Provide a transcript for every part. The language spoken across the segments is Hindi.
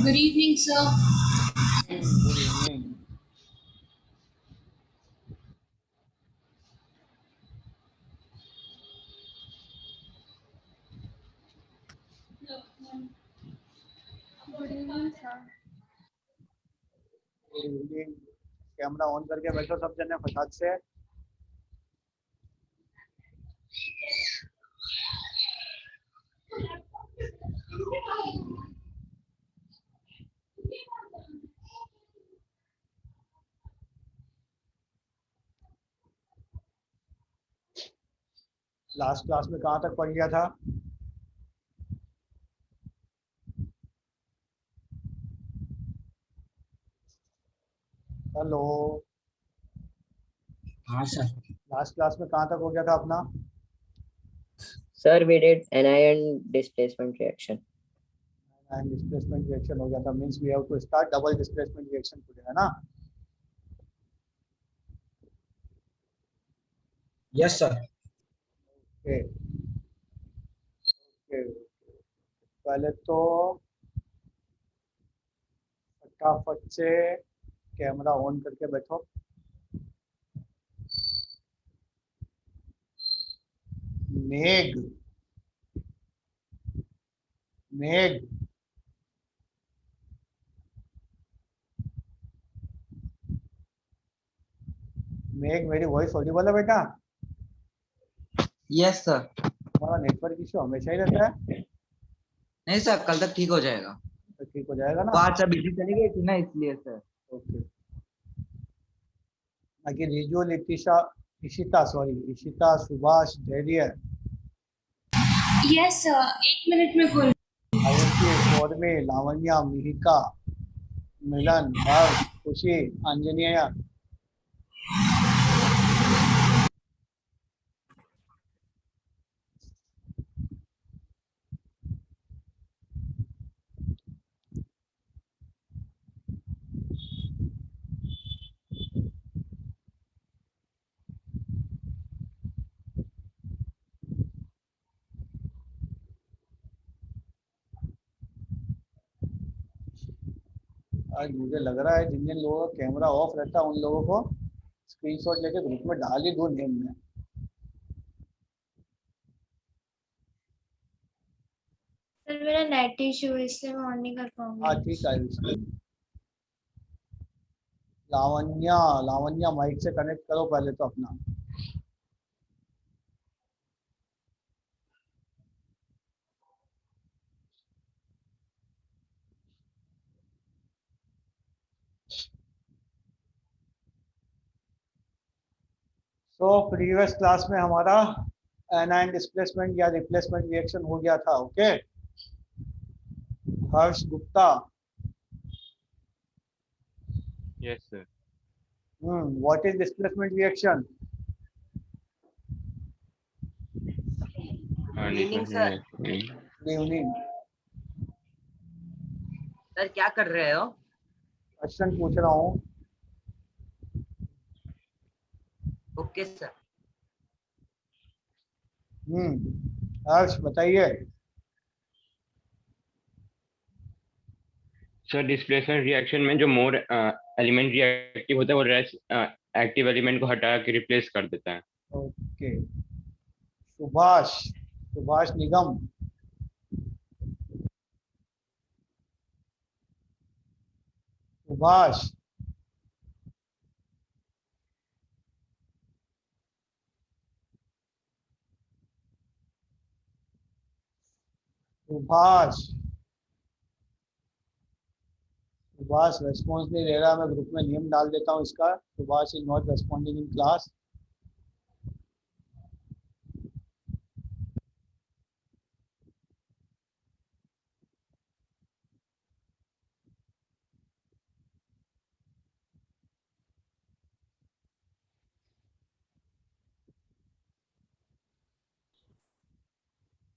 Good evening, sir. Good evening. Good evening, sir. Good evening. Camera on करके बैठो सब जने फटाक से। लास्ट क्लास में कहाँ तक पढ़ लिया था? हेलो। हाँ सर। लास्ट क्लास में कहाँ तक हो गया था अपना? Sir, we did anion displacement reaction. And displacement reaction हो गया था, means we have to start double displacement reaction today, है ना? Yes, sir. Okay okay. पहले तो फटाफट से कैमरा ऑन करके बैठो। मेघ मेघ मेघ, मेरी वॉइस ऑडिबल है बेटा? Yes sir. हमारा नेटवर्क इशू हमेशा ही रहता है। नहीं सर, कल तक ठीक हो जाएगा। तो ठीक हो जाएगा ना? वो आज सब बिजली चली गई थी ना, इसलिए सर। ओके। आगे रिजुअल इशिता, सॉरी इशिता, सुभाष, धैर्य, Yes, sir. 1 minute में खोल. आयुषी, सौरमे, लावण्या, मिहिका, मिलन, हर्ष, खुशी, अंजनेय। आज मुझे लग रहा है जिन जिन लोगों का कैमरा ऑफ रहता है उन लोगों को स्क्रीनशॉट लेके ग्रुप में डाल ही दो नेम में। सर मेरा नेट इशू है इसलिए मैं ऑन नहीं कर हाँ पाऊंगी. ठीक है आयुषी। लावण्या, लावण्या माइक से कनेक्ट करो पहले तो अपना। तो प्रीवियस क्लास में हमारा एनायन डिस्प्लेसमेंट या रिप्लेसमेंट रिएक्शन हो गया था। Okay. Harsh Gupta. Yes, sir. What is displacement reaction? Good evening, sir. Good evening. Sir क्या कर रहे हो? क्वेश्चन पूछ रहा हूँ। Okay sir. हर्ष बताइए। सर डिस्प्लेसमेंट रिएक्शन में जो मोर एलिमेंट रिएक्टिव होता है वो लेस एक्टिव एलिमेंट को हटा के रिप्लेस कर देता है। ओके। सुभाष, सुभाष निगम। सुभाष, सुभाष, सुभाष रेस्पॉन्स नहीं दे रहा। मैं ग्रुप में नियम डाल देता हूँ इसका। Subhash is not responding in class.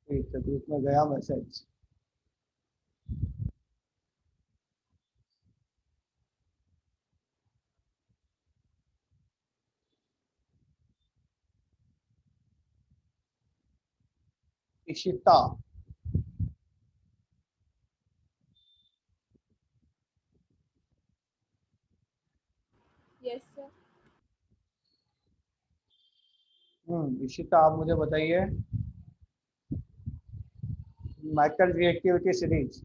ठीक है, ग्रुप में गया message. Ishita, Yes, sir. Ishita आप मुझे बताइए metal reactivity series.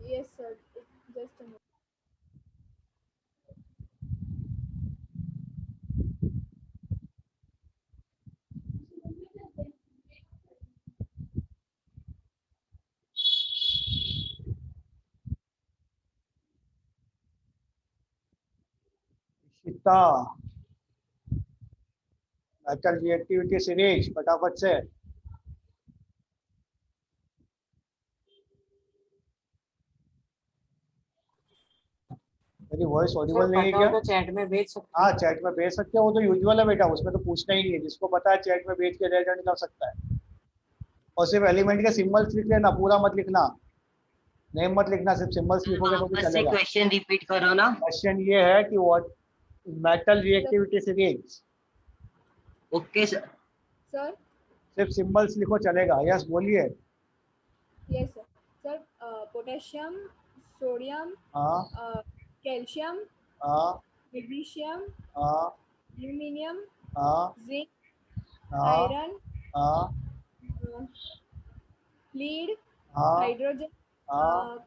Yes, sir. Just a minute. Ishita metal reactivity series फटाफट से। मेरी वॉइस ऑडिबल नहीं है क्या? तो चैट में भेज सकते हाँ चैट में भेज सकते हो, वो तो यूजुअल है बेटा, उसमें तो पूछना ही नहीं है, जिसको पता है चैट में भेज के रिजल्ट निकाल सकता है। और सिर्फ एलिमेंट के सिंबल्स लिख लेना, पूरा मत लिखना, नेम मत लिखना, सिर्फ सिंबल्स लिखोगे तो भी वापस से चलेगा। क्वेश्चन रिपीट करो ना। क्वेश्चन ये है कि what metal reactivity series, okay sir. Sir. सिर्फ सिंबल्स लिखो चलेगा। यस बोलिए। Yes, sir. Sir, potassium, sodium, हाँ calcium, हाँ magnesium, हाँ aluminium, हाँ zinc, हाँ iron, हाँ lead, हाँ hydrogen, हाँ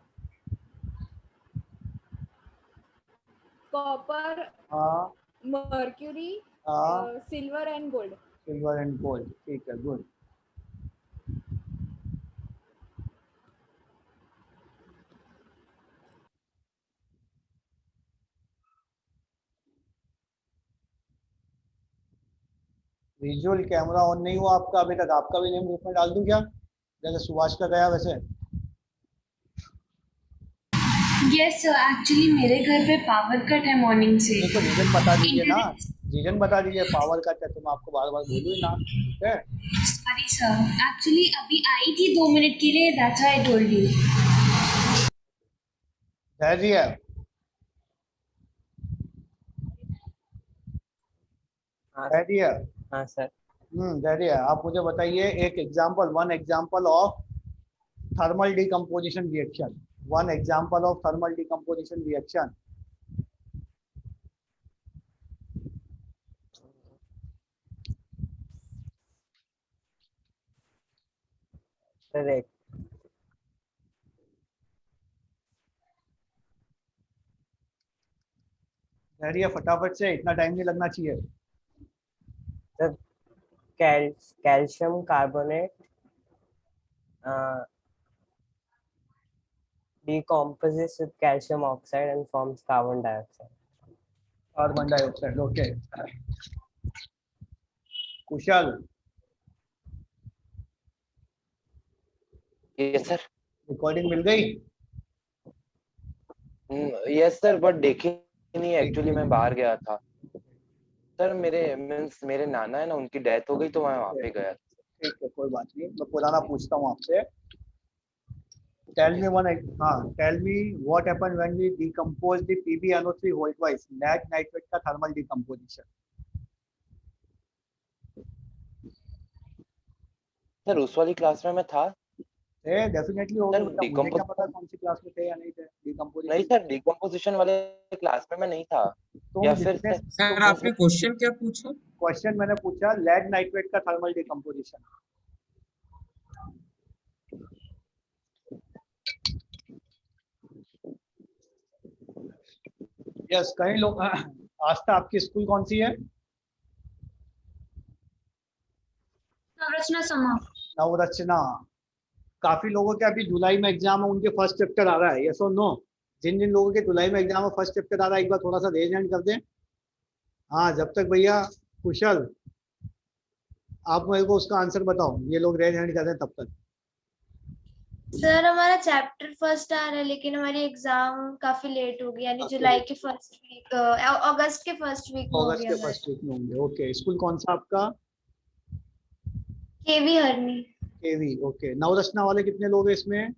copper, हाँ mercury, हाँ silver and gold. Silver and gold, ठीक है, गुड। विजुअल कैमरा ऑन नहीं हुआ आपका अभी तक, आपका भी नेम ग्रुप में डाल दूं क्या, जैसे सुभाष का गया वैसे? यस सर, एक्चुअली मेरे घर पे पावर कट है मॉर्निंग से। मेरे को रीजन बता दीजिए ना, इंटरनेट। रीजन बता दीजिए, पावर का क्या, तो मैं आपको बार बार बोलूँ ही ना, ठीक है? सॉरी सर, एक्चुअली अभी आई थी 2 मिनट के लिए, that's why I told you. Dhairya, Dhairya, हाँ सर। धैर्य, आप मुझे बताइए एक example, one example of thermal decomposition reaction, one example of thermal decomposition reaction. Correct. Dhairya फटाफट से, इतना टाइम नहीं लगना चाहिए। Sir calcium carbonate decomposes with calcium oxide and forms carbon dioxide. Carbon dioxide, okay. Kushal, yes sir. Recording मिल गई? यस सर, बट देखी नहीं एक्चुअली, मैं बाहर गया था सर। मेरे नाना है ना, उनकी डेथ हो गई तो मैं वहाँ पे गया था। ठीक है, कोई बात नहीं, मैं पुराना पूछता हूँ आपसे। टेल मी वन, हाँ, tell me what happened when we decompose the PbNO3 whole twice, lead nitrate का थर्मल डिकम्पोजिशन। सर उस वाली क्लास में मैं था। डेफिनेटली होगा सर बेटा, मुझे क्या पता कौन सी क्लास में थे या नहीं थे डिकम्पोजिशन। नहीं सर, डिकम्पोजिशन वाले क्लास में मैं नहीं था। या फिर सर आपने क्वेश्चन क्या पूछा? क्वेश्चन मैंने पूछा लेड नाइट्रेट का थर्मल डिकम्पोजिशन। यस, कई लोग आस्था, आपकी स्कूल कौन सी है? संरचना समाप्त। नवरचना। काफी लोगों के अभी जुलाई में एग्जाम है, उनके फर्स्ट चैप्टर आ रहा है, यस और नो? जिन जिन लोगों के जुलाई में एग्जाम है, फर्स्ट चैप्टर आ रहा है, एक बार थोड़ा सा रेज हैंड कर दें। हाँ, जब तक भैया कुशल आप मेरे को उसका आंसर बताओ, ये लोग रेज हैंड कर रहे हैं तब तक। सर हमारा चैप्टर फर्स्ट आ रहा है, लेकिन हमारी एग्जाम काफी लेट होगी, यानी जुलाई के फर्स्ट वीक, अगस्त के फर्स्ट वीक में अगस्त होगी के हमारी। फर्स्ट वीक में होंगे, ओके। स्कूल कौन सा आपका? केवी हरनी। केवी, ओके। नवरचना वाले कितने लोग हैं इसमें?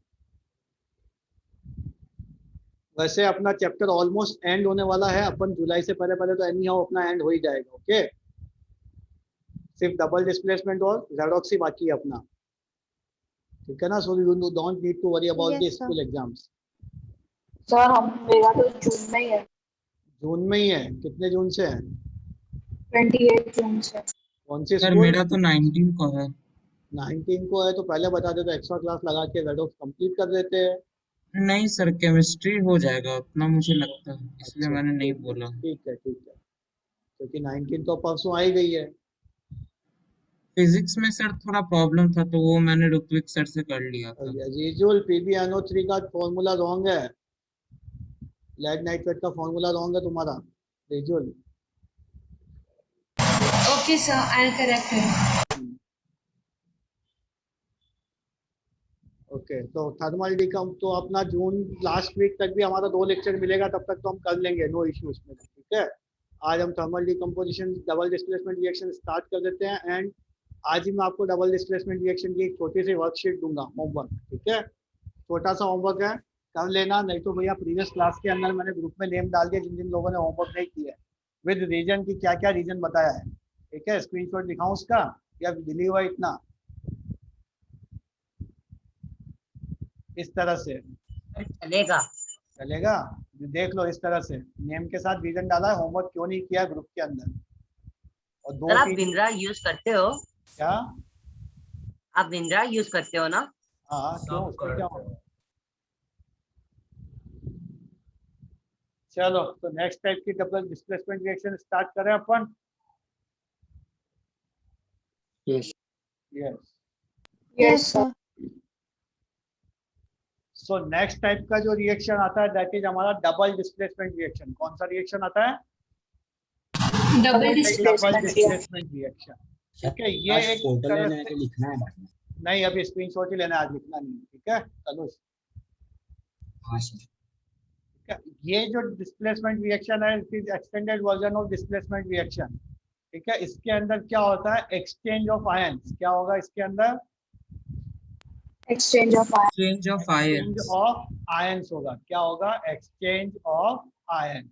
वैसे अपना चैप्टर ऑलमोस्ट एंड होने वाला है, अपन जुलाई से पहले पहले तो एनी हाउ अपना एंड हो ही जाएगा, ओके। सिर्फ डबल डिस्प्लेसमेंट और जेडॉक्स ही बाकी है अपना, ठीक है ना। So you don't need to worry about the Yes, sir. School exams. Sir हम मेरा तो जून में ही है, जून में ही है? कितने जून से है? 28 जून से। कौन सी सर स्कूल? मेरा तो 19 को है। 19 को है तो पहले बता दे तो एक्स्ट्रा क्लास लगा के जेडॉक्स कंप्लीट कर देते हैं। नहीं सर, केमिस्ट्री हो जाएगा उतना मुझे लगता है, इसलिए अच्छा, मैंने नहीं ठीक है, बोला। ठीक है, ठीक है, क्योंकि 19 तो परसों आ ही गई है। फिजिक्स में सर थोड़ा प्रॉब्लम था तो वो मैंने ऋत्विक सर से कर लिया था। यूजुअल PbNO3 का फॉर्मूला रॉन्ग है, लेड नाइट्रेट का फॉर्मूला रॉन्ग है तुम्हारा usual. Okay, sir. I'll correct it. Okay, तो थर्मल डिकम तो अपना जून लास्ट वीक तक भी हमारा 2 लेक्चर मिलेगा, तब तक तो हम कर लेंगे, नो इश्यू उसमें, ठीक है। आज हम thermal decomposition double displacement reaction start कर देते हैं। एंड आज ही मैं आपको डबल डिस्प्लेसमेंट रिएक्शन की एक छोटी सी वर्कशीट दूंगा, होमवर्क, ठीक है। छोटा सा होमवर्क है, कर लेना, नहीं तो भैया प्रीवियस क्लास के अंदर मैंने ग्रुप में नेम डाल दिया जिन जिन लोगों ने होमवर्क नहीं किया है, विद रीजन की क्या क्या रीजन बताया है, ठीक है। स्क्रीनशॉट दिखाऊं उसका या बिलीव है इतना? इस तरह से चलेगा। चलेगा? देख लो, इस तरह से नेम के साथ रीजन डाला है, होमवर्क क्यों नहीं किया ग्रुप के अंदर। और सर आप 2-3 विंद्रा यूज करते हो? क्या? आप विंद्रा यूज करते हो ना? हाँ, क्यों, उसमें क्या होगा? चलो, तो नेक्स्ट टाइप की डबल डिस्प्लेसमेंट रिएक्शन स्टार्ट करें अपन। Yes. Yes. Yes, sir. So next type का जो रिएक्शन आता है दैट इज हमारा डबल डिस्प्लेसमेंट रिएक्शन। कौन सा रिएक्शन आता है? Double double displacement. Displacement reaction, ठीक है। ये एक तरह से लिखना है। नहीं, अभी स्क्रीनशॉट ही लेना है, आज लिखना नहीं, ठीक है। चलो, हाँ सर। ठीक है। ये जो डिस्प्लेसमेंट रिएक्शन है it is extended version of displacement reaction, ठीक है। इसके अंदर क्या होता है? Exchange of ions. क्या होगा इसके अंदर? Exchange of ion. Change of exchange ions. Of ions होगा। क्या होगा? Exchange of ions,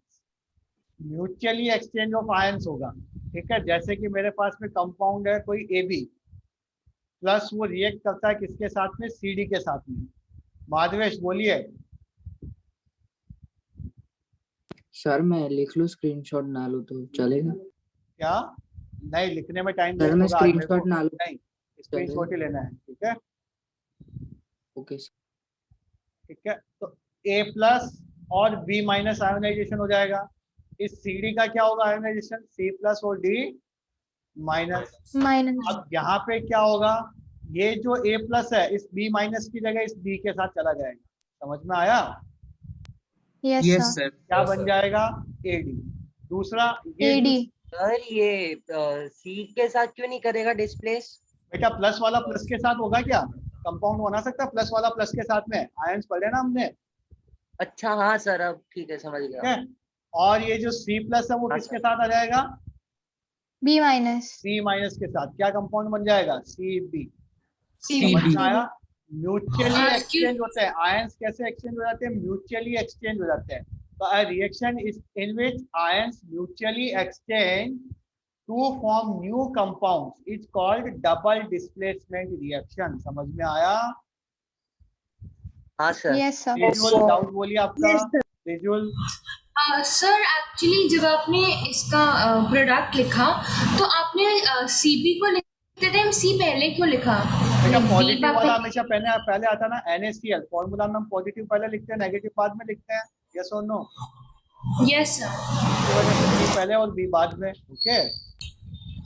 mutually exchange of ions होगा, ठीक है। जैसे कि मेरे पास में कंपाउंड है कोई AB प्लस, वो रिएक्ट करता है किसके साथ में? CD के साथ में। माधवेश बोलिए। सर मैं लिख लूं, स्क्रीनशॉट ना लूं तो चलेगा? क्या? नहीं, लिखने में टाइम सर वेस्ट मैं होगा आज मेरे को। स्क्रीनशॉट ना लूं? नहीं, स्क्रीनशॉट ही लेना है, ठीक है। Okay sir. ठीक है, तो A प्लस और B माइनस आयोनाइजेशन हो जाएगा। इस CD का क्या होगा आयोनाइजेशन? C प्लस और D माइनस। Minus. अब यहाँ पे क्या होगा? ये जो A प्लस है इस B माइनस की जगह इस B के साथ चला जाएगा। समझ में आया? Yes, yes sir. सर। क्या बन जाएगा? AD। दूसरा ये AD. सर ये सी के साथ क्यों नहीं करेगा डिस्प्लेस? बेटा, प्लस वाला प्लस के साथ होगा क्या? कंपाउंड बना सकता है प्लस वाला प्लस के साथ में? आयंस पढ़े ना हमने, अच्छा हाँ सर, अब ठीक है, समझ ठीक गया। है। और ये जो C प्लस है वो हाँ, किसके साथ आ जाएगा? B minus. C माइनस के साथ। क्या कंपाउंड बन जाएगा? CB। CB। समझ में आया? म्यूचुअली excuse- एक्सचेंज होते हैं आयंस। कैसे एक्सचेंज हो जाते हैं? म्यूचुअली एक्सचेंज हो जाते हैं। तो a reaction is in which ions mutually exchange to form new compounds is called double displacement reaction. समझ में आया? हाँ sir. Yes, sir. Visual doubt बोलिए आपका। विजुअल। सर एक्चुअली जब आपने इसका प्रोडक्ट लिखा तो आपने CB को लिखते टाइम C पहले क्यों लिखा? बेटा, Like, B पॉजिटिव वाला वापस- हमेशा पहले आता ना, NaCl फॉर्मूला में हम पॉजिटिव पहले लिखते हैं, नेगेटिव बाद में लिखते हैं। यस और नो? Yes, sir. इसी वजह से C पहले और B बाद में। Okay,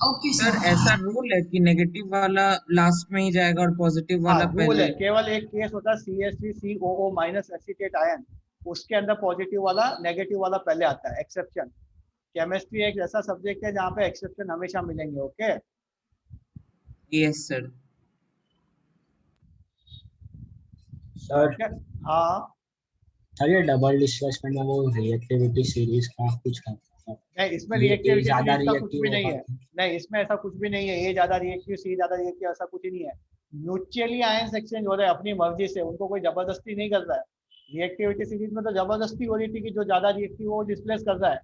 Okay, sir sir. ऐसा रूल है कि नेगेटिव वाला लास्ट में ही जाएगा और पॉजिटिव हाँ, वाला रूल पहले? है। केवल एक केस होता है CH3COO माइनस एसीटेट आयन, उसके अंदर पॉजिटिव वाला नेगेटिव वाला पहले आता है। एक्सेप्शन। केमिस्ट्री एक ऐसा सब्जेक्ट है जहाँ पे एक्सेप्शन हमेशा मिलेंगे। Okay, yes sir. सर हाँ। सर ये डबल डिस्प्लेसमेंट में वो रिएक्टिविटी सीरीज का कुछ करता है? नहीं, इसमें ये रिएक्टिविटी ज्यादा सीरीज का कुछ रिएक्टिव भी नहीं होगा? है। नहीं, इसमें ऐसा कुछ भी नहीं है। ए ज्यादा रिएक्टिव, सी ज्यादा रिएक्टिव, ऐसा कुछ ही नहीं है। म्यूचुअली आयंस एक्सचेंज हो रहे हैं अपनी मर्जी से, उनको कोई जबरदस्ती नहीं कर रहा है। रिएक्टिविटी सीरीज में तो जबरदस्ती हो रही थी कि जो ज्यादा रिएक्टिव हो वो डिस्प्लेस कर रहा है।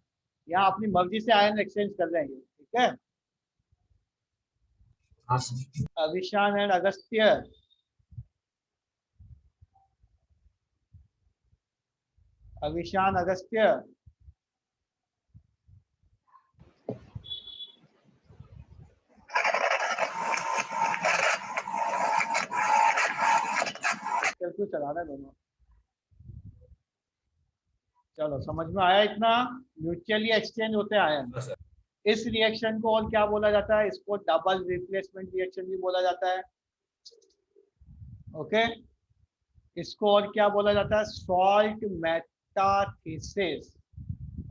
यहाँ अपनी मर्जी से आयन एक्सचेंज कर रहे हैं, ठीक है। हाँ सर। अविशान एंड अगस्त्य, अविशान अगस्त्य, क्यों चला रहा है दोनों? चलो समझ में आया इतना? म्यूचुअली एक्सचेंज होते हैं आयन। इस रिएक्शन को और क्या बोला जाता है? इसको डबल रिप्लेसमेंट रिएक्शन भी बोला जाता है। ओके, इसको और क्या बोला जाता है? Salt metathesis.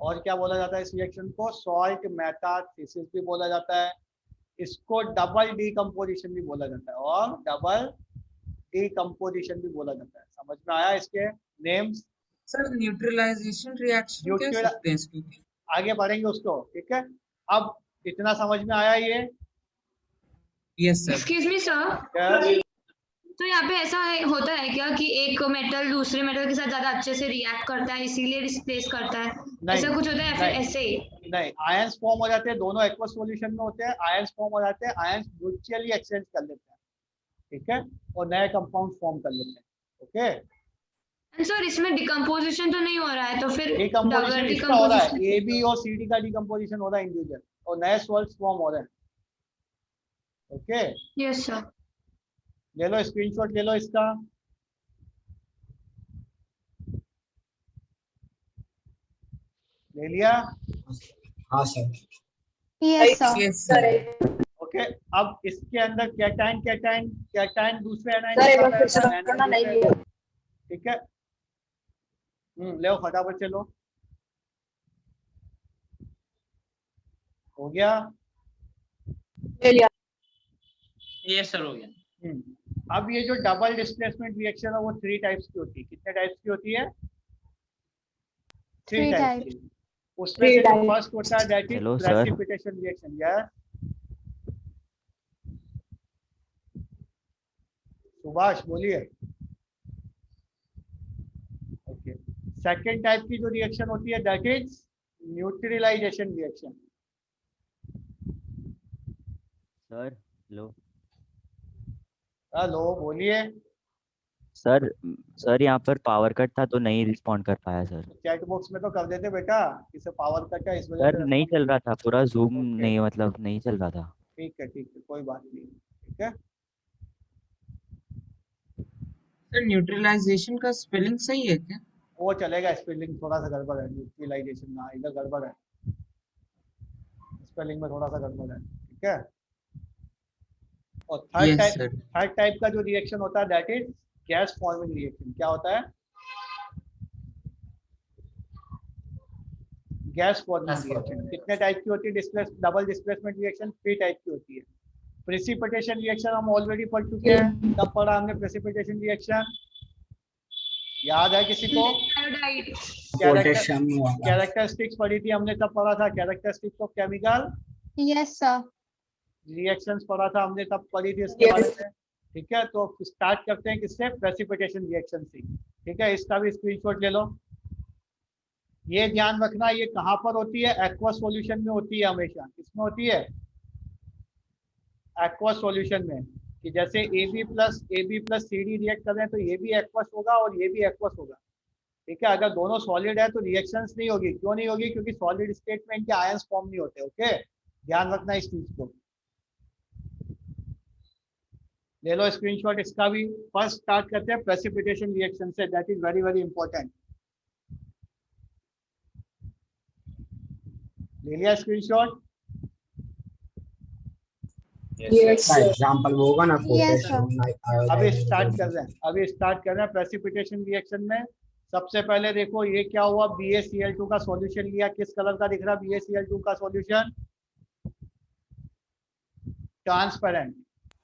और क्या बोला जाता है इस रिएक्शन को? सॉल्ट मेटाथेसिस भी बोला जाता है। इसको डबल डीकम्पोजिशन भी बोला जाता है और डबल डीकम्पोजिशन भी बोला जाता है। समझ में आया इसके नेम्स? सर न्यूट्रलाइजेशन रिएक्शन कह Neutral- सकते हैं इसको? आगे बढ़ेंगे उसको, ठीक है। अब इतना समझ में आया ये? Yes sir. Excuse me sir, Yes? तो यहाँ पे ऐसा होता है क्या कि एक मेटल दूसरे मेटल के साथ ज्यादा अच्छे से रिएक्ट करता है इसीलिए रिप्लेस करता है, नहीं, ऐसा कुछ होता है या फिर नहीं। ऐसे ही? नहीं, आयंस फॉर्म हो जाते हैं, दोनों एक्वस सॉल्यूशन में होते हैं, आयंस फॉर्म हो जाते हैं, आयंस म्यूचुअली एक्सचेंज कर लेते हैं, ठीक है, और नए कंपाउंड फॉर्म कर लेते हैं। ओके, सर इसमें डिकम्पोजिशन तो नहीं हो रहा है, तो फिर डिकम्पोजिशन डबल इसका हो रहा है, डिकम्पोजिशन? ए बी और सी डी का डिकम्पोजिशन हो रहा है इंडिविजुअल, और नए सॉल्ट्स फॉर्म हो रहे हैं। Okay, yes sir. ले लो स्क्रीनशॉट, ले लो इसका। ले लिया? हाँ sir. Yes sir. Yes sir. Okay, अब इसके अंदर कैटायन कैटायन कैटायन दूसरे एनायन सर, के एक बार साथ फिर से रहता है, करना एनायन नहीं दूसरे- लिया। ठीक है, ले फटाफट चलो। हो गया? ले लिया। यस सर हो गया। अब ये जो डबल डिस्प्लेसमेंट रिएक्शन है वो 3 टाइप्स की होती है। कितने टाइप्स की होती है? 3 Three टाइप्स types. की। उसमें से Three जो types. फर्स्ट होता है that is Hello, sir. Precipitation reaction. Yes Subhash बोलिए। ओके, सेकंड टाइप की जो रिएक्शन होती है that is neutralization reaction. Sir hello hello बोलिए। सर। सर यहाँ पर पावर कट था तो नहीं रिस्पॉन्ड कर पाया सर। चैट बॉक्स में तो कर देते बेटा, इसे पावर कट है इस वजह सर से। नहीं चल रहा था, पूरा जूम Okay. नहीं, मतलब नहीं चल रहा था। ठीक है कोई बात नहीं, ठीक है। सर न्यूट्रलाइजेशन का स्पेलिंग सही है क्या? वो चलेगा, स्पेलिंग थोड़ा सा गड़बड़ है, यूटिलाइजेशन ना, इधर गड़बड़ है, स्पेलिंग में थोड़ा सा गड़बड़ है, ठीक है। और Yes, sir. थर्ड टाइप का जो रिएक्शन होता है that is gas forming reaction. क्या होता है? Gas forming reaction. कितने टाइप की होती है? डबल डिस्प्लेसमेंट रिएक्शन 3 टाइप की होती है। प्रेसिपिटेशन रिएक्शन हम ऑलरेडी पढ़ चुके हैं। कब पढ़ा हमने प्रेसिपिटेशन रिएक्शन? याद है किसी को? आयोडाइड। पोटेशियम वाला। कैरेक्टरिस्टिक्स पढ़ी थी हमने, तब पढ़ा था characteristics of chemical yes sir. Reactions पढ़ा था हमने, तब पढ़ी थी इसके बारे में, ठीक है। तो स्टार्ट करते हैं किससे? प्रेसिपिटेशन रिएक्शन से, ठीक है। इसका भी स्क्रीनशॉट ले लो। ये ध्यान रखना, ये कहाँ पर होती है? एक्वस सॉल्यूशन में होती है हमेशा। किसमें होती है? एक्वस सॉल्यूशन में। कि जैसे AB प्लस CD रिएक्ट कर रहे हैं तो ये भी एक्वस होगा और ये भी एक्वस होगा, ठीक है। अगर दोनों सॉलिड है तो रिएक्शंस नहीं होगी। क्यों नहीं होगी? क्योंकि सॉलिड स्टेट में इनके आयंस फॉर्म नहीं होते। ओके, ध्यान रखना इस चीज को। ले लो स्क्रीनशॉट इसका भी। फर्स्ट स्टार्ट करते हैं प्रेसिपिटेशन रिएक्शन से, that is very very important. ले लिया स्क्रीनशॉट? एग्जांपल वो होगा ना Yes, sir. पोटेशियम। अभी स्टार्ट कर रहे हैं प्रेसिपिटेशन रिएक्शन में। सबसे पहले देखो ये क्या हुआ? BaCl2 का सॉल्यूशन लिया। किस कलर का दिख रहा? BaCl2 का सॉल्यूशन ट्रांसपेरेंट,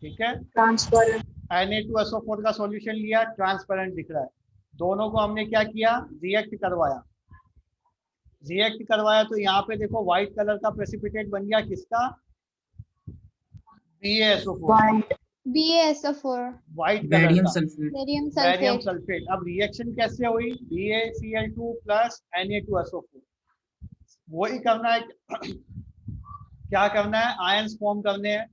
ठीक है। ट्रांसपेरेंट। Na2SO4 का सॉल्यूशन लिया, ट्रांसपेरेंट दिख रहा है। दोनों को हमने क्या किया? रिएक्ट करवाया तो यहाँ पे देखो व्हाइट कलर का प्रेसिपिटेट बन गया। किसका? BaSO4, BaSO4, white colour barium का sulphate. Barium barium sulphate. Sulphate. अब रिएक्शन कैसे हुई? BaCl2 plus Na2SO4। वही करना है क्या करना है? आयंस फॉर्म करने हैं।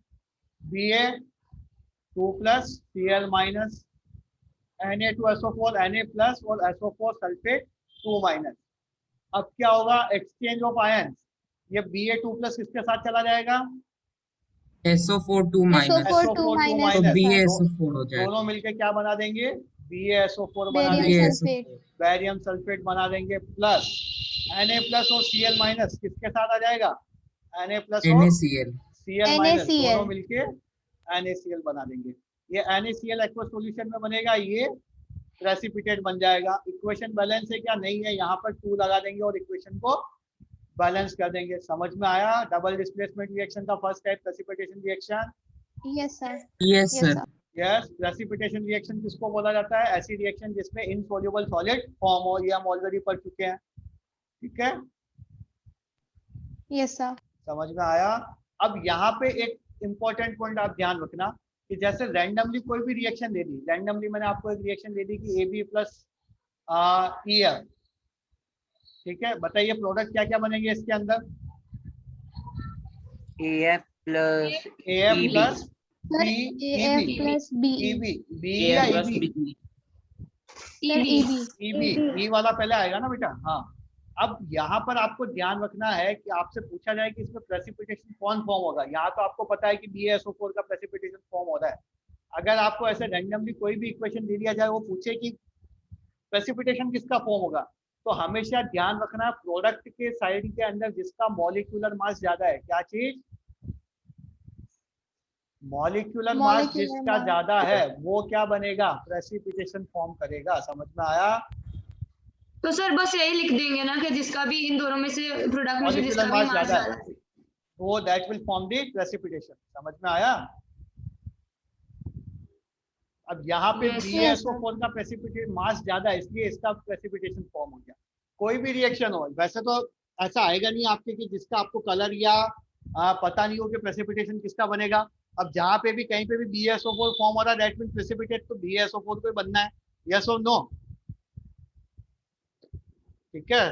Ba2 plus Cl minus Na2SO4 Na plus और SO4 सल्फेट 2 माइनस। अब क्या होगा, एक्सचेंज ऑफ आयन, ये Ba2 प्लस किसके साथ चला जाएगा, SO4 2 माइनस, SO4 2 तो माइनस, BaSO4 हो जाएगा, दोनों मिलके क्या बना देंगे, BaSO4 बना बेरियम देंगे, सल्फेट। बैरियम सल्फेट बना देंगे, प्लस Na प्लस और Cl माइनस किसके साथ आ जाएगा, Na प्लस और NaCl, Cl माइनस, NaCl। दोनों मिलके NaCl बना देंगे। ये NaCl एक्वस सॉल्यूशन में बनेगा, ये प्रेसिपिटेट बन जाएगा। इक्वेशन बैलेंस है क्या, नहीं है, यहाँ पर 2 लगा देंगे और इक्वेशन को बैलेंस कर देंगे। समझ में आया डबल डिस्प्लेसमेंट रिएक्शन का first type precipitation reaction? Yes sir. yes sir, yes, precipitation reaction किसको बोला जाता है, ऐसी रिएक्शन जिसमें इनसॉल्युबल सॉलिड फॉर्म हो, ये हम ऑलरेडी पढ़ चुके हैं। ठीक है, यस सर। समझ में आया। अब यहाँ पे एक इंपॉर्टेंट पॉइंट आप ध्यान रखना कि जैसे रैंडमली कोई भी रिएक्शन दे दी, रैंडमली मैंने आपको एक रिएक्शन दे दी कि AB प्लस EF, ठीक है, बताइए प्रोडक्ट क्या क्या बनेंगे इसके अंदर, AF plus AF plus sir AF plus BE। B या EB, सर EB। ई वाला पहले आएगा ना बेटा। हाँ, अब यहाँ पर आपको ध्यान रखना है कि आपसे पूछा जाए कि इसमें प्रेसिपिटेशन कौन फॉर्म होगा। यहाँ तो आपको पता है कि BaSO4 का प्रेसिपिटेशन फॉर्म हो रहा है। अगर आपको ऐसे रैंडमली कोई भी इक्वेशन दे दिया जाए, वो पूछे कि प्रेसिपिटेशन किसका फॉर्म होगा, तो हमेशा ध्यान रखना प्रोडक्ट के साइड के अंदर जिसका मॉलिक्यूलर मास ज्यादा है, क्या चीज, मॉलिक्यूलर मास जिसका ज्यादा है वो क्या बनेगा, प्रेसिपिटेशन फॉर्म करेगा। समझ में आया। तो सर बस यही लिख देंगे ना कि जिसका भी इन दोनों में से प्रोडक्ट में से जिसका मॉलिक्यूलर भी मास मास ज्यादा ज्यादा है वो that will form the precipitation. समझ में आया। अब यहाँ पे Yes, BaSO4 का प्रेसिपिटेट मास ज्यादा है, इसलिए इसका प्रेसिपिटेशन फॉर्म हो गया। कोई भी रिएक्शन हो, वैसे तो ऐसा आएगा नहीं आपके कि जिसका आपको कलर या पता नहीं हो कि प्रेसिपिटेशन किसका बनेगा। अब जहाँ पे भी कहीं पे भी BaSO4 फॉर्म हो रहा है, दैट मीन प्रेसिपिटेट तो BaSO4 को ही बनना है, यस और नो। ठीक है,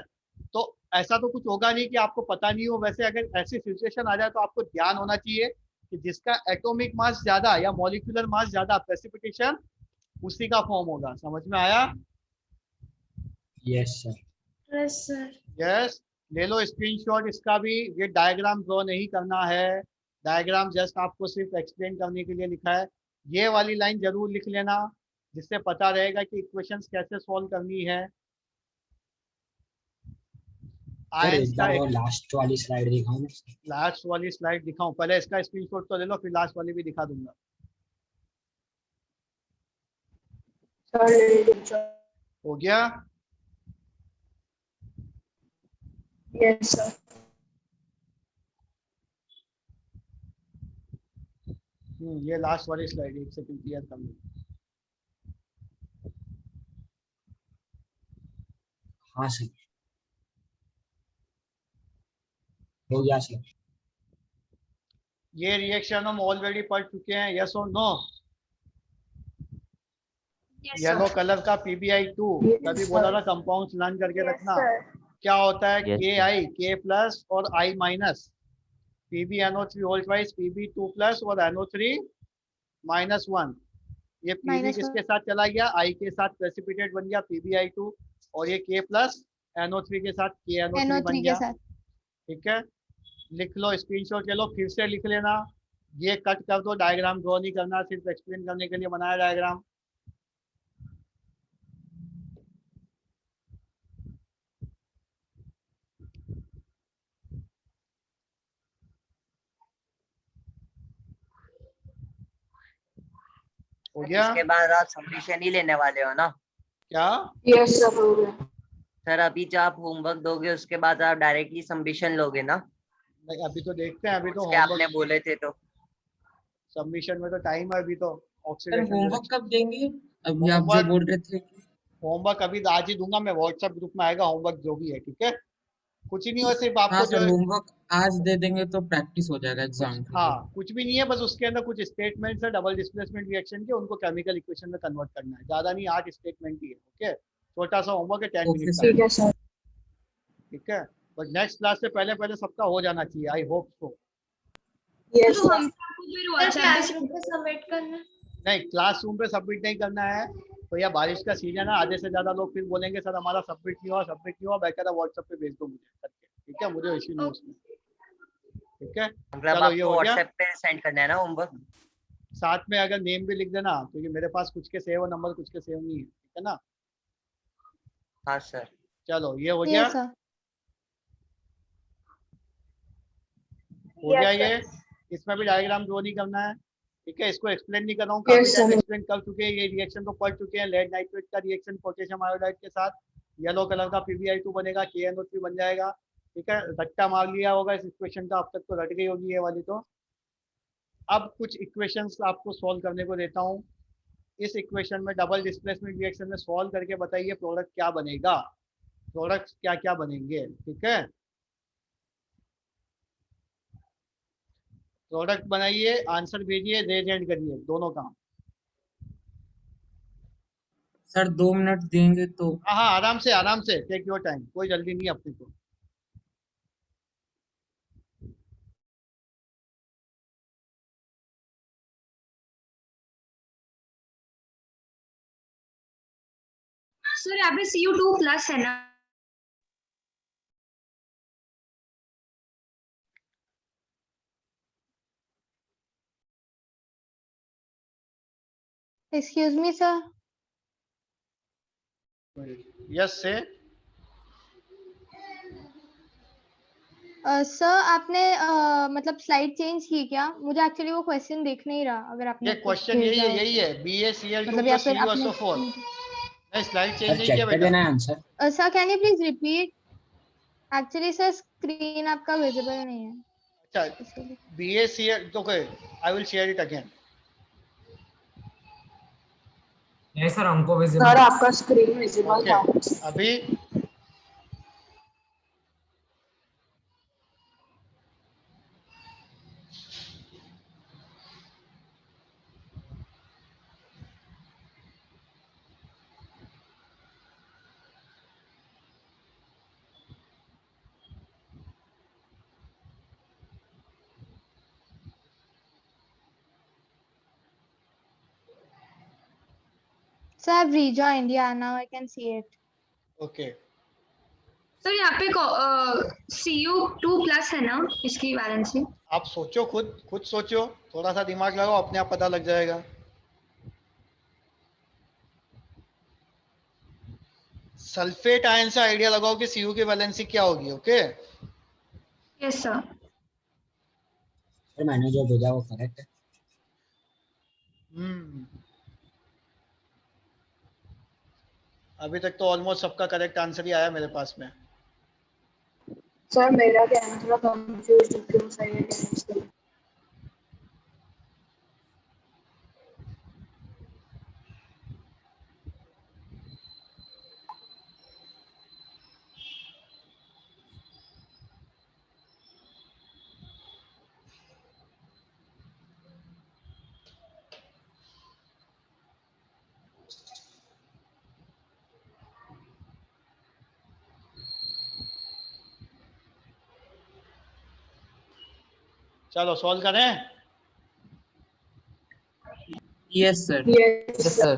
तो ऐसा तो कुछ होगा नहीं कि आपको पता नहीं हो। वैसे अगर ऐसी सिचुएशन आ जाए तो आपको ध्यान होना चाहिए कि जिसका एटॉमिक मास ज्यादा या मॉलिक्यूलर मास ज्यादा, प्रेसिपिटेशन उसी का फॉर्म होगा। समझ में आया। Yes sir. Yes sir. Yes, ले लो स्क्रीनशॉट इसका भी। ये डायग्राम ड्रॉ नहीं करना है, डायग्राम जस्ट आपको सिर्फ एक्सप्लेन करने के लिए लिखा है। ये वाली लाइन जरूर लिख लेना जिससे पता रहेगा कि इक्वेशंस कैसे सॉल्व करनी है। सर एक बार वो लास्ट वाली स्लाइड दिखाओ ना। लास्ट वाली स्लाइड दिखाऊं, पहले इसका स्क्रीनशॉट तो ले लो, फिर लास्ट वाली भी दिखा दूंगा। हो गया। Yes sir. ये लास्ट वाली स्लाइड, एक सेकंड क्लियर कर लो। हाँ सर, हो गया सर। ये रिएक्शन हम ऑलरेडी पढ़ चुके हैं, यस और नो। येलो कलर का PbI2 तभी बोला था कंपाउंड्स लर्न करके रखना। क्या होता है, Ki, K प्लस और I minus, PbNO3 whole twice, Pb2 plus और NO3 माइनस 1। ये Pb किसके साथ चला गया, I के साथ प्रेसिपिटेट बन गया PbI2, और ये K प्लस NO3 के साथ KNO3 बन गया। ठीक है, लिख लो, स्क्रीनशॉट ले लो, फिर से लिख लेना। ये कट कर दो, डायग्राम ड्रॉ नहीं करना, सिर्फ एक्सप्लेन करने के लिए बनाया डायग्राम। हो गया। इसके बाद आप सबमिशन ही लेने वाले हो ना? क्या? यस सर, हो गया। सर अभी जो आप होमवर्क दोगे उसके बाद आप डायरेक्टली सबमिशन लोगे ना? नहीं, अभी तो देखते हैं, अभी तो आपने बोले थे तो सबमिशन में तो टाइम है अभी तो। सर होमवर्क कब देंगे? अभी आप जो बोल रहे थे। होमवर्क अभी आज ही दूंगा मैं, व्हाट्सएप ग्रुप में आएगा होमवर्क जो भी है। ठीक है, कुछ ही नहीं हो, सिर्फ आपको सर होमवर्क आज दे देंगे तो प्रैक्टिस हो जाएगा एग्जाम। हाँ, कुछ भी नहीं है, बस उसके अंदर कुछ स्टेटमेंट्स है डबल डिस्प्लेसमेंट रिएक्शन के, उनको केमिकल इक्वेशन में कन्वर्ट करना है। ज्यादा नहीं, 8 स्टेटमेंट ही है। ओके, छोटा सा होमवर्क है, 10 मिनट ठीक है सर। ठीक है, बट नेक्स्ट क्लास से पहले सबका हो जाना चाहिए, आई होप सो। यस तो सर। हम आपको फिर सर व्हाट्सएप पे क्लासरूम पे सबमिट करना। नहीं, क्लासरूम पे सबमिट नहीं करना है। तो यह बारिश का सीजन है, आधे से ज्यादा लोग फिर बोलेंगे सर हमारा सबमिट नहीं हुआ, बेहतर है व्हाट्सएप पे भेज दो मुझे करके, ठीक है, मुझे इश्यू नहीं उसमें, ठीक है। मतलब चलो ये आपको हो गया। व्हाट्सएप पे सेंड करना है ना होमवर्क? साथ में अगर नेम भी लिख देना, क्योंकि मेरे पास कुछ के सेव और नंबर कुछ के सेव नहीं है, ठीक है ना। हाँ सर। चलो ये हो गया, यस सर। हो गया Yes, ये। इसमें भी डायग्राम ड्रॉ नहीं करना है, ठीक है। इसको एक्सप्लेन नहीं कर रहा हूँ, काफी Yes, टाइम sir. एक्सप्लेन कर चुके हैं, ये रिएक्शन तो पढ़ चुके हैं। लेड नाइट्रेट का रिएक्शन पोटेशियम आयोडाइड के साथ येलो कलर का PbI2 बनेगा, KNO3 बन जाएगा, ठीक है। रट्टा मार लिया होगा इस इक्वेशन का, अब तक तो रट गई होगी ये वाली तो। अब कुछ इक्वेशंस आपको सॉल्व करने को देता हूँ। इस इक्वेशन में डबल डिस्प्लेसमेंट रिएक्शन में सॉल्व करके बताइए प्रोडक्ट क्या बनेगा, प्रोडक्ट्स क्या क्या बनेंगे, ठीक है। प्रोडक्ट बनाइए, आंसर भेजिए, रेज एंड करिए, दोनों काम। सर 2 मिनट देंगे तो। हाँ हाँ, आराम से टेक योर टाइम, कोई जल्दी नहीं अपने को। सर यहाँ पे Cu2+ है ना? Excuse me sir. यस से सर आपने मतलब स्लाइड चेंज की क्या? मुझे एक्चुअली वो क्वेश्चन देख नहीं रहा, अगर आपने ये क्वेश्चन यही है BaCl2 मतलब या + फिर CuSO4। नहीं, स्लाइड चेंज सर नहीं चेक किया कर बेटा। देना है answer. Sir can you please repeat? Actually sir screen आपका विजिबल नहीं है अच्छा, इसलिए। BaCl तो I will share it again. नहीं सर हमको विजिबल। सर आपका स्क्रीन विजिबल था। अभी Sir, I've rejoined. Yeah, now I can see it. Okay. Sir यहाँ पे Cu2+ है ना इसकी वैलेंसी? आप सोचो, खुद सोचो, थोड़ा सा दिमाग लगाओ, अपने आप पता लग जाएगा। सल्फेट आयन से आइडिया लगाओ कि Cu की वैलेंसी क्या होगी, ओके। Yes sir. सर मैंने जो भेजा वो करेक्ट है। अभी तक तो ऑलमोस्ट सबका करेक्ट आंसर ही आया मेरे पास में। सर मेरा क्या है, थोड़ा कंफ्यूज हूँ क्यों सही है क्या। चलो सॉल्व करें। Yes sir. Yes sir.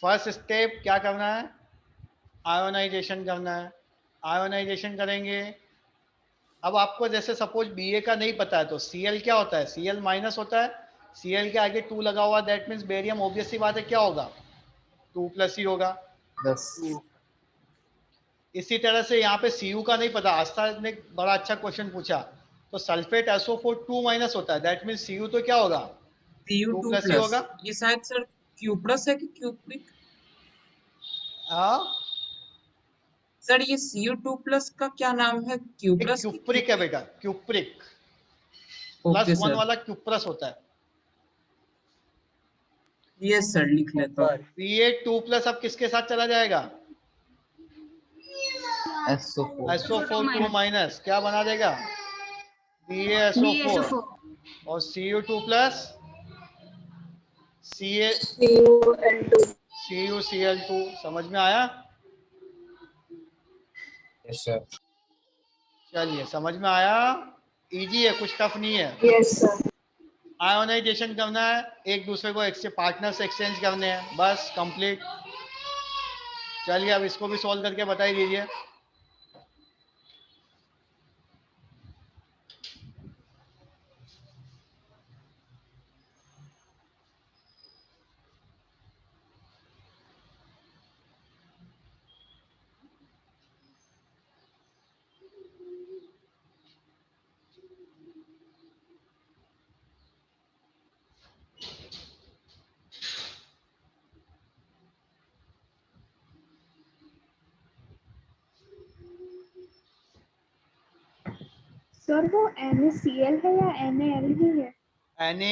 First step क्या करना है, आयोनाइजेशन करना है। आयोनाइजेशन करेंगे। अब आपको जैसे सपोज Ba का नहीं पता है तो Cl क्या होता है, Cl- होता है। Cl के आगे 2 लगा हुआ, दैट मीन्स बेरियम, ऑब्वियस सी बात है क्या होगा, 2+ ही होगा। इसी तरह से यहाँ पे Cu का नहीं पता, आस्था ने बड़ा अच्छा क्वेश्चन पूछा, तो सल्फेट SO4 2- होता है, दैट मीन्स Cu तो क्या होगा, 2+ ही होगा। ये शायद सर Q+ है कि क्यूप्रिक? हाँ सर ये Cu2+ का क्या नाम है, Q+ की क्यूप्रिक है बेटा, क्यूप्रिक। Okay +1 sir. वाला क्यूप्रस होता है। यस सर लिख लेता हूँ। Ba2+ अब किसके साथ चला जाएगा, SO4 2- क्या बना देगा, BaSO4 और Cu2+ CuCl2। समझ में आया? Yes sir. चलिए समझ में आया, इजी है, कुछ टफ नहीं है। Yes sir. आयोनाइजेशन करना है, एक दूसरे को पार्टनर्स एक्सचेंज करने हैं, बस कंप्लीट। चलिए अब इसको भी सॉल्व करके बताई दीजिए। सर वो NaCl है या NaL ही है? Na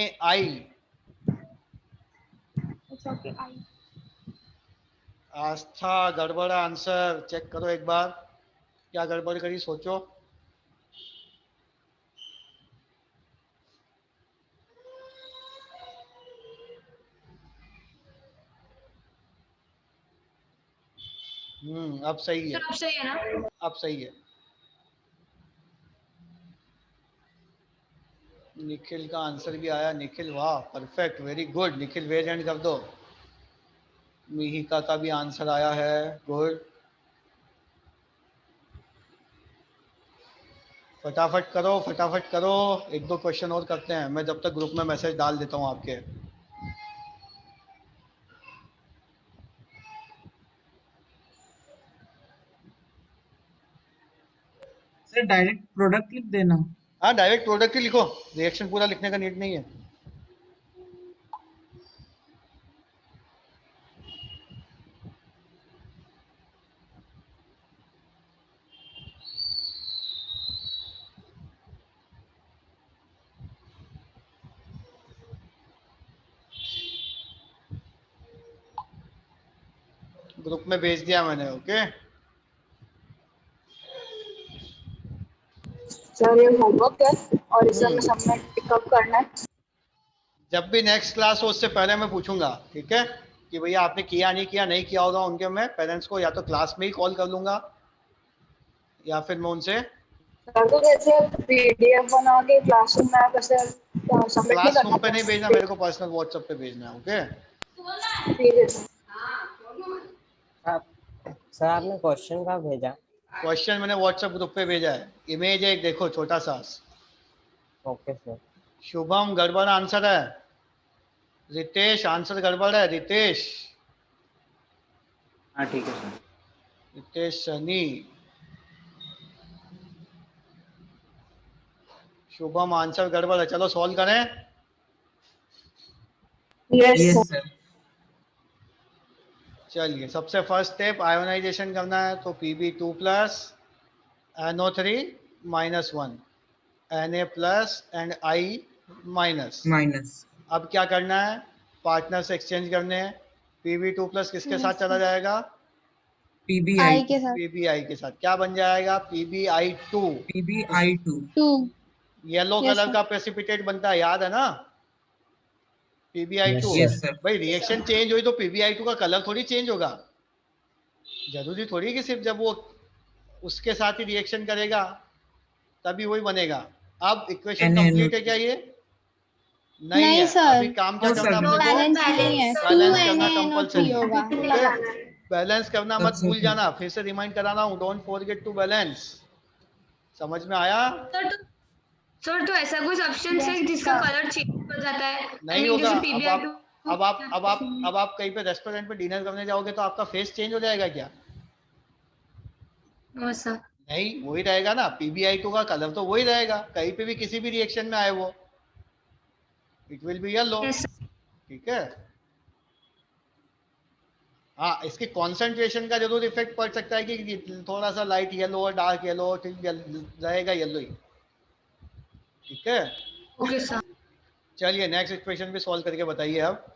अच्छा ओके आई। आस्था गड़बड़ आंसर चेक करो एक बार, क्या गड़बड़ करी सोचो। अब सही है, सर अब सही है ना? अब सही है। निखिल का आंसर भी आया, निखिल वाह परफेक्ट वेरी गुड। निखिल वेज एंड कर दो। मिहिका का भी आंसर आया है, गुड। फटाफट करो फटाफट करो, एक दो क्वेश्चन और करते हैं, मैं जब तक ग्रुप में मैसेज डाल देता हूँ आपके। सर डायरेक्ट प्रोडक्ट लिख देना। हाँ डायरेक्ट प्रोडक्ट ही लिखो, रिएक्शन पूरा लिखने का नीड नहीं है। ग्रुप में भेज दिया मैंने, ओके। सर ये होमवर्क है और इसे हमें सबमिट पिकअप करना है। जब भी नेक्स्ट क्लास हो उससे पहले मैं पूछूंगा, ठीक है, कि भैया आपने किया नहीं किया, नहीं किया होगा उनके मैं पेरेंट्स को या तो क्लास में ही कॉल कर लूंगा या फिर मैं उनसे सर तो जैसे PDF बना के क्लासरूम में आप ऐसे सबमिट नहीं क्लासरूम पे करना। नहीं भेजना, मेरे को पर्सनल व्हाट्सएप पे भेजना है, ओके। ठीक है सर। सर आपने क्वेश्चन कहाँ भेजा? क्वेश्चन मैंने व्हाट्सएप ग्रुप पे भेजा है, इमेज है एक, देखो छोटा सा। Okay sir. शुभम गड़बड़ आंसर है, रितेश आंसर गड़बड़ है, रितेश। हाँ ठीक है सर। रितेश सनी, शुभम आंसर गड़बड़ है, चलो सॉल्व करें। Yes sir. चलिए सबसे फर्स्ट स्टेप आयोनाइजेशन करना है, तो Pb2 plus NO3 -1 Na plus and I minus. Minus. अब क्या करना है, पार्टनर्स एक्सचेंज करने हैं। Pb2 प्लस किसके साथ चला जाएगा, PBI के साथ। PBI के साथ। क्या बन जाएगा, PBI2। PBI2 yellow Yes, colour sir. का प्रेसिपिटेट बनता है, याद है ना, PBI2। Yes, yes sir. भाई रिएक्शन चेंज हुई तो PBI2 का कलर थोड़ी चेंज होगा, जरूरी थोड़ी कि सिर्फ जब वो उसके साथ ही रिएक्शन करेगा तभी वही बनेगा। अब इक्वेशन कंप्लीट है क्या ये, नहीं है। सर। अभी काम क्या नो करना सर है अपने को, बैलेंस नहीं है, बैलेंस 2 करना NaNO3 कंपलसरी है, होगा। ठीक है। बैलेंस करना मत अच्छा भूल सर। जाना, फिर से रिमाइंड करा रहा हूँ, डोंट फॉरगेट टू बैलेंस। समझ में आया, सर तो ऐसा कोई सब्सटेंस है Yes, जिसका sir. कलर चेंज हो जाता है? आई नहीं मीन होगा। जैसे अब PBI2। आप अब आप कहीं पे रेस्टोरेंट पे डिनर करने जाओगे तो आपका फेस चेंज हो जाएगा क्या, सर नहीं वही रहेगा ना। PBI2 का कलर तो वही रहेगा, कहीं पे भी किसी भी रिएक्शन में आए वो, it will be yellow, yes ठीक है। हाँ इसके कॉन्सेंट्रेशन का जरूर इफेक्ट पड़ सकता है कि थोड़ा सा लाइट येलो और डार्क येलो, ठीक रहेगा येलो ही, ठीक है। Okay sir. चलिए नेक्स्ट इक्वेशन भी सॉल्व करके बताइए अब।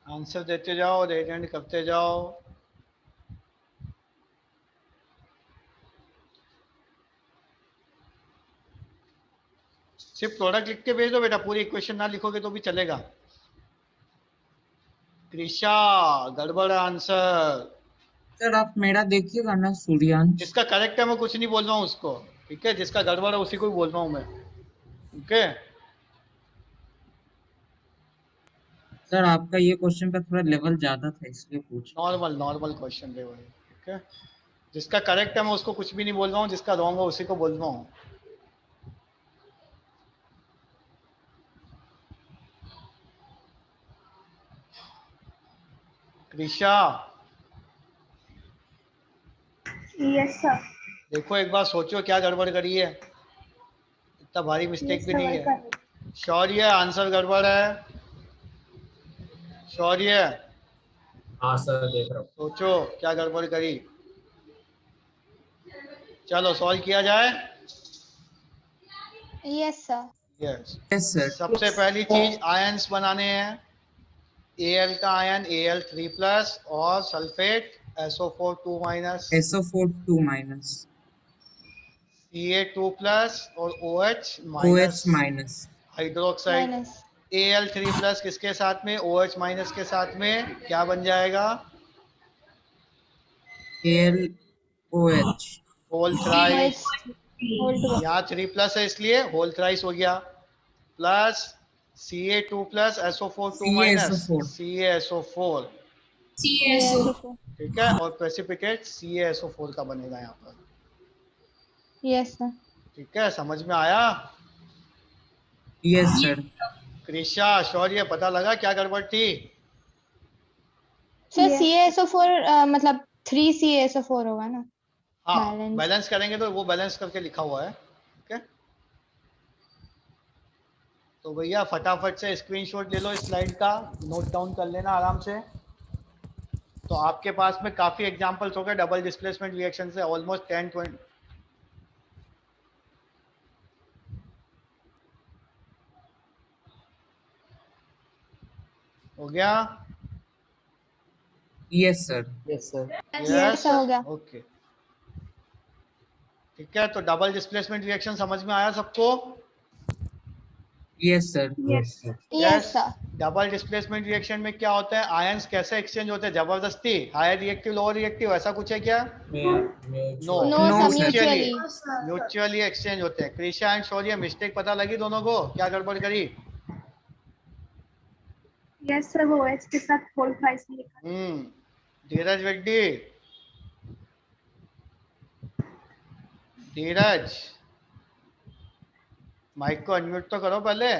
आंसर देते जाओ, रेजेंट करते जाओ। सिर्फ प्रोडक्ट लिख के भेज दो बेटा, पूरी इक्वेशन ना लिखोगे तो भी चलेगा। कृषा गड़बड़ आंसर। सर आप मेरा देखिएगा ना, सूर्यांश। जिसका करेक्ट है मैं कुछ नहीं बोल रहा हूँ उसको, ठीक है? जिसका गड़बड़ है उसी को ही बोल रहा हूँ मैं, ठीक है? सर आपका ये क्वेश्चन का थोड़ा लेवल ज्यादा था इसलिए पूछ। नॉर्मल क्वेश्चन दे भाई, ठीक है? जिसका करेक्ट है मैं उसको कुछ भी नहीं बोल रहा हूँ, जिसका रॉन्ग है उसी को बोल रहा हूँ। Krisha yes sir. देखो एक बार सोचो क्या गड़बड़ करी है, इतना भारी मिस्टेक भी नहीं है। शौर्य आंसर गड़बड़ है। शौर्य हाँ सर देख रहा हूँ। सोचो क्या गड़बड़ करी। चलो सॉल्व किया जाए। Yes sir. Yes yes sir. सबसे पहली चीज आयंस बनाने हैं। Al का आयन Al3+ और सल्फेट SO4 2-, SO4 2-, Ca2+ और OH-, OH-। हाइड्रोक्साइड। Al3+ किसके साथ में, OH- के साथ में क्या बन जाएगा? AlOH। Whole thrice. यहाँ 3+ है इसलिए होल थ्राइस हो गया, प्लस Ca2+ SO4 2-, CaSO4, ठीक है? और प्रेसिपिटेट CaSO4 का बनेगा यहाँ पर। Yes sir. ठीक है, समझ में आया? Yes sir. कृषा शौर्य पता लगा क्या गड़बड़ थी? सर CaSO4 मतलब 3 CaSO4 होगा ना? हाँ बैलेंस करेंगे तो वो बैलेंस करके लिखा हुआ है, ठीक है? तो भैया फटाफट से स्क्रीनशॉट ले लो इस स्लाइड का, नोट डाउन कर लेना आराम से। तो आपके पास में काफी एग्जांपल्स हो गए डबल डिस्प्लेसमेंट रिएक्शन से, ऑलमोस्ट 10-20 हो गया। Yes sir. Yes sir. Yes हो गया। ओके, ठीक है? तो डबल डिस्प्लेसमेंट रिएक्शन समझ में आया सबको? Yes sir. Yes sir. Double displacement reaction में क्या होता है, आयंस कैसे एक्सचेंज होते हैं? जबरदस्ती, हायर रिएक्टिव लोअर रिएक्टिव, ऐसा कुछ है क्या? नो, म्यूचुअली एक्सचेंज होते हैं। कृषा एंड शौर्य मिस्टेक पता लगी दोनों को, क्या गड़बड़ करी? यस सर, वो OH के साथ होल थ्राइस लिखा। धीरज रेड्डी, धीरज माइक को अनम्यूट तो करो पहले।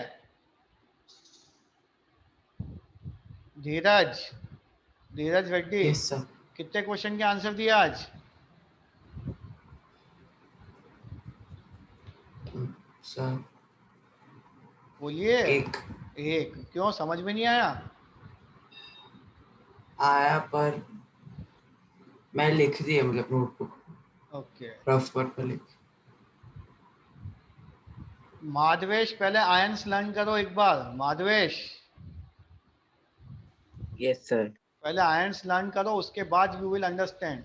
धीरज रेड्डी, यस सर। कितने क्वेश्चन के आंसर दिए आज? सर बोलिए। एक क्यों, समझ में नहीं आया? आया पर मैं लिख दिया, मतलब नोटबुक ओके। रफ पर लिख। माधवेश पहले आयंस लर्न करो एक बार। माधवेश यस सर। पहले आयंस लर्न करो, उसके बाद यू विल अंडरस्टैंड।